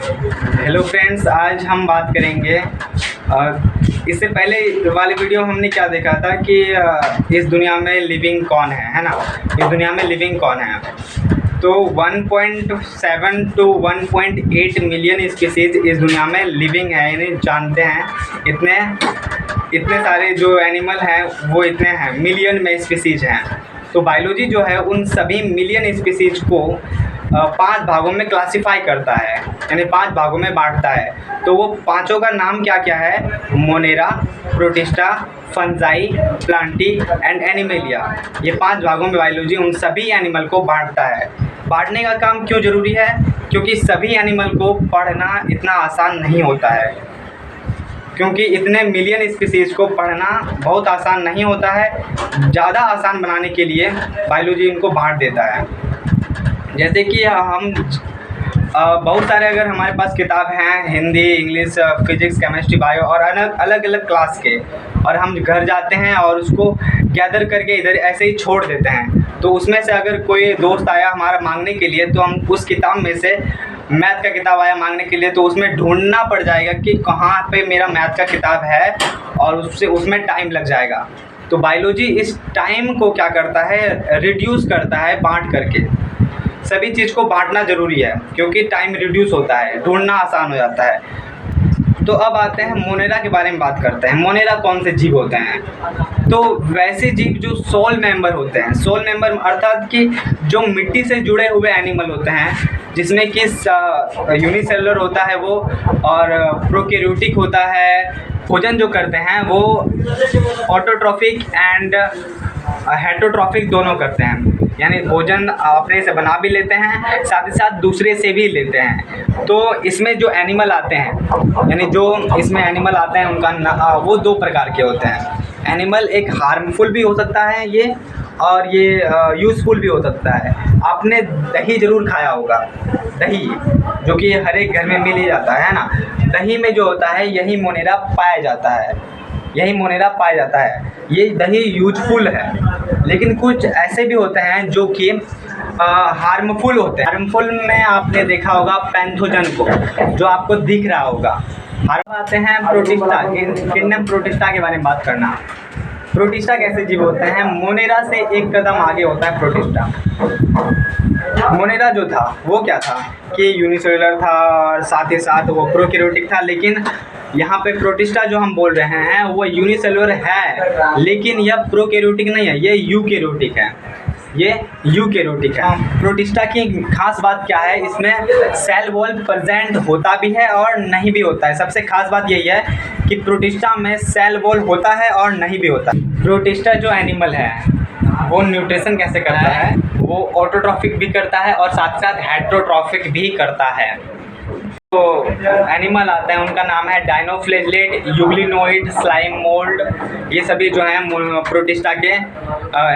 Hello friends, आज हम बात करेंगे। इससे पहले वाले वीडियो हमने क्या देखा था कि इस दुनिया में लिविंग कौन है ना। इस दुनिया में लिविंग कौन है। तो 1.7 टू 1.8 मिलियन स्पीसीज इस दुनिया में लिविंग है, यानी जानते हैं। इतने सारे जो एनिमल हैं वो इतने हैं, मिलियन में स्पीसीज हैं। तो बायोलॉजी जो है उन सभी मिलियन स्पीसीज को 5 भागों में क्लासिफाई करता है, यानी 5 भागों में बांटता है। तो वो पांचों का नाम क्या क्या है? Monera, protista, fungi, Plantae and animalia. ये 5 भागों में बायोलॉजी उन सभी एनिमल को बांटता है। बांटने का काम क्यों ज़रूरी है? क्योंकि सभी एनिमल को पढ़ना इतना आसान नहीं होता है, क्योंकि इतने मिलियन स्पीसीज़ को पढ़ना बहुत आसान नहीं होता है। ज़्यादा आसान बनाने के लिए बायोलॉजी इनको बांट देता है। जैसे कि हम बहुत सारे अगर हमारे पास किताब हैं, Hindi, English, physics, chemistry, bio और अलग अलग क्लास के, और हम घर जाते हैं और उसको गैदर करके इधर ऐसे ही छोड़ देते हैं। तो उसमें से अगर कोई दोस्त आया हमारा मांगने के लिए, तो हम उस किताब में से मैथ का किताब आया मांगने के लिए, तो उसमें ढूंढना पड़ जाएगा कि कहाँ पे मेरा मैथ का किताब है, और उसमें टाइम लग जाएगा। तो बायोलॉजी इस टाइम को क्या करता है? रिड्यूस करता है बांट करके। सभी चीज़ को बांटना ज़रूरी है, क्योंकि टाइम रिड्यूस होता है, ढूंढना आसान हो जाता है। तो अब आते हैं मोनेरा के बारे में बात करते हैं। मोनेरा कौन से जीव होते हैं? तो वैसे जीव जो सोल मेंबर होते हैं। सोल मेंबर अर्थात कि जो मिट्टी से जुड़े हुए एनिमल होते हैं, जिसमें कि यूनिसेलुलर होता है वो, और प्रोकैरियोटिक होता है। भोजन जो करते हैं वो ऑटोट्रॉफिक एंड हेटरोट्रॉफिक दोनों करते हैं, यानी भोजन अपने से बना भी लेते हैं, साथ ही साथ दूसरे से भी लेते हैं। तो इसमें जो एनिमल आते हैं, यानी जो इसमें एनिमल आते हैं उनका वो 2 प्रकार के होते हैं। एनिमल एक हार्मफुल भी हो सकता है ये, और ये यूज़फुल भी हो सकता है। आपने दही ज़रूर खाया होगा, दही जो कि हर एक घर में मिल ही जाता है ना। दही में जो होता है यही मोनेरा पाया जाता है, यही मोनेरा पाया जाता है। ये दही यूजफुल है, लेकिन कुछ ऐसे भी होते हैं जो कि हार्मफुल होते हैं। हार्मफुल में आपने देखा होगा पैंथोजन को, जो आपको दिख रहा होगा। अब आते हैं प्रोटिस्टा, किंगडम प्रोटिस्टा के बारे में बात करना। प्रोटिस्टा कैसे जीव होते हैं? मोनेरा से एक कदम आगे होता है प्रोटिस्टा। मोनेरा जो था वो क्या था कि यूनिसेलुलर था, और साथ ही साथ वो प्रोकैरियोटिक था। लेकिन यहाँ पे प्रोटिस्टा जो हम बोल रहे हैं वो यूनिसेलुलर है, लेकिन यह प्रोकैरियोटिक नहीं है, ये यूकैरियोटिक है। ये यूकैरियोटिक है। प्रोटिस्टा की खास बात क्या है? इसमें सेल वॉल प्रेजेंट होता भी है और नहीं भी होता है। सबसे खास बात यही है कि प्रोटिस्टा में सेल वॉल होता है और नहीं भी होता है। प्रोटिस्टा जो एनिमल है वो न्यूट्रिशन कैसे करता है? वो ऑटोट्रॉफिक भी करता है और साथ साथ हेटरोट्रॉफिक भी करता है। तो एनिमल आते हैं, उनका नाम है डायनोफ्लैजेलेट, यूग्लिनोइड, स्लाइम मोल्ड। ये सभी जो हैं प्रोटिस्टा के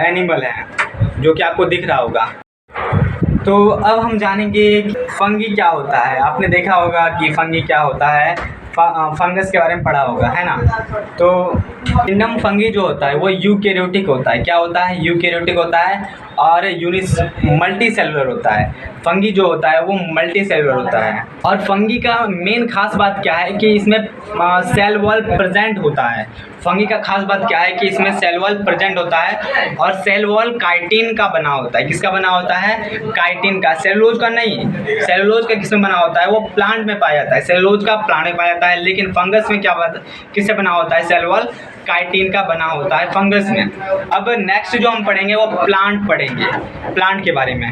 एनिमल हैं, जो कि आपको दिख रहा होगा। तो अब हम जानेंगे कि फंगी क्या होता है। आपने देखा होगा कि फंगी क्या होता है, फंगस के बारे में पढ़ा होगा, है ना। तो किंगडम फंगी जो होता है वो यूकैरियोटिक होता है। क्या होता है? यूकैरियोटिक होता है और मल्टी सेलुलर होता है। फंगी जो होता है वो मल्टी सेलुलर होता है। और फंगी का मेन खास बात क्या है कि इसमें सेल वॉल प्रेजेंट होता है। फंगी का खास बात क्या है कि इसमें सेल वॉल प्रेजेंट होता है, और सेल वॉल काइटिन का बना होता है। किसका बना होता है? काइटिन का, सेलुलोज का नहीं। सेलुलोज का किसमें बना होता है? वो प्लांट में पाया जाता है। सेलुलोज का प्लांट में पाया जाता है, लेकिन फंगस में क्या बात, किससे बना होता है? सेल वॉल काइटिन का बना होता है फंगस में। अब नेक्स्ट जो हम पढ़ेंगे वो प्लांट पढ़ेंगे, प्लांट के बारे में।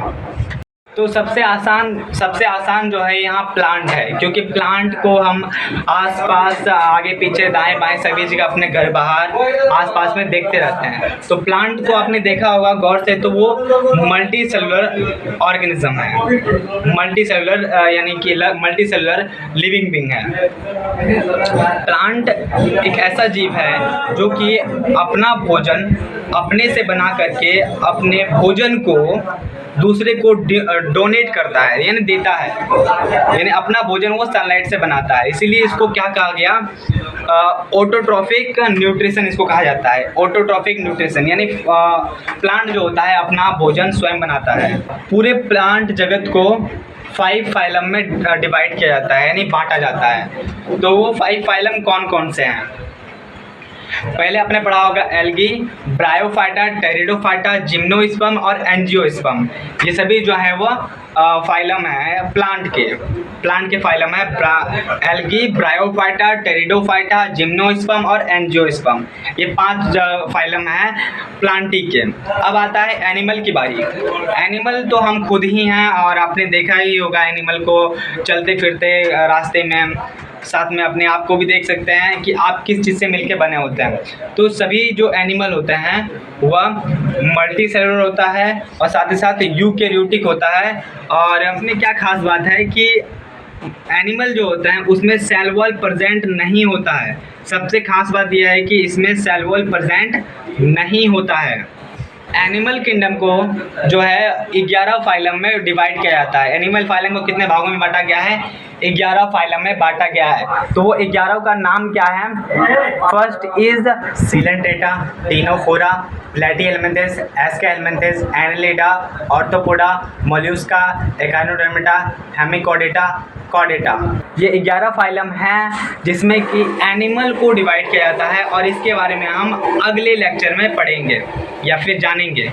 तो सबसे आसान जो है यहाँ प्लांट है, क्योंकि प्लांट को हम आसपास, आगे पीछे, दाएं बाएं सभी जगह अपने घर बाहर आसपास में देखते रहते हैं। तो प्लांट को आपने देखा होगा गौर से, तो वो मल्टी सेलुलर ऑर्गेनिज्म है। मल्टी सेलुलर यानी कि मल्टी सेलुलर लिविंग बीइंग है। प्लांट एक ऐसा जीव है जो कि अपना भोजन अपने से बना करके अपने भोजन को दूसरे को डोनेट करता है, यानी देता है, यानी अपना भोजन वो सनलाइट से बनाता है। इसीलिए इसको क्या कहा गया? ऑटोट्रॉफिक न्यूट्रिशन इसको कहा जाता है। ऑटोट्रॉफिक न्यूट्रिशन यानी प्लांट जो होता है अपना भोजन स्वयं बनाता है। पूरे प्लांट जगत को 5 फाइलम में डिवाइड किया जाता है, यानी बांटा जाता है। तो वो 5 फाइलम कौन कौन से हैं? पहले आपने पढ़ा होगा एल्गी, ब्रायोफाइटा, टेरिडोफाइटा, जिम्नोस्पर्म और एंजियोस्पर्म। ये सभी जो है वो फाइलम है प्लांट के फाइलम है। एल्गी, ब्रायोफाइटा, टेरिडोफाइटा, जिम्नोस्पर्म और एंजियोस्पर्म, ये 5 फाइलम है प्लांटी के। अब आता है एनिमल की बारी। एनिमल तो हम खुद ही हैं, और आपने देखा ही होगा एनिमल को चलते फिरते रास्ते में, साथ में अपने आप को भी देख सकते हैं कि आप किस चीज़ से मिलके बने होते हैं। तो सभी जो एनिमल होते हैं वह मल्टी सेलुलर होता है और साथ ही साथ यूकेरियोटिक होता है। और अपने क्या खास बात है कि एनिमल जो होते हैं उसमें सेल वॉल प्रेजेंट नहीं होता है। सबसे खास बात यह है कि इसमें सेल वॉल प्रेजेंट नहीं होता है। एनिमल किंगडम को जो है 11 फाइलम में डिवाइड किया जाता है। एनिमल फाइलम को कितने भागों में बांटा गया है? 11 फाइलम में बांटा गया है। तो वो 11 का नाम क्या है? First is Coelenterata, Ctenophora, Platyhelminthes, Aschelminthes, Annelida, Arthropoda, Mollusca, Echinodermata, Hemichordata, Chordata. ये 11 फाइलम हैं जिसमें कि एनिमल को डिवाइड किया जाता है, और इसके बारे में हम अगले लेक्चर में पढ़ेंगे या फिर जानेंगे।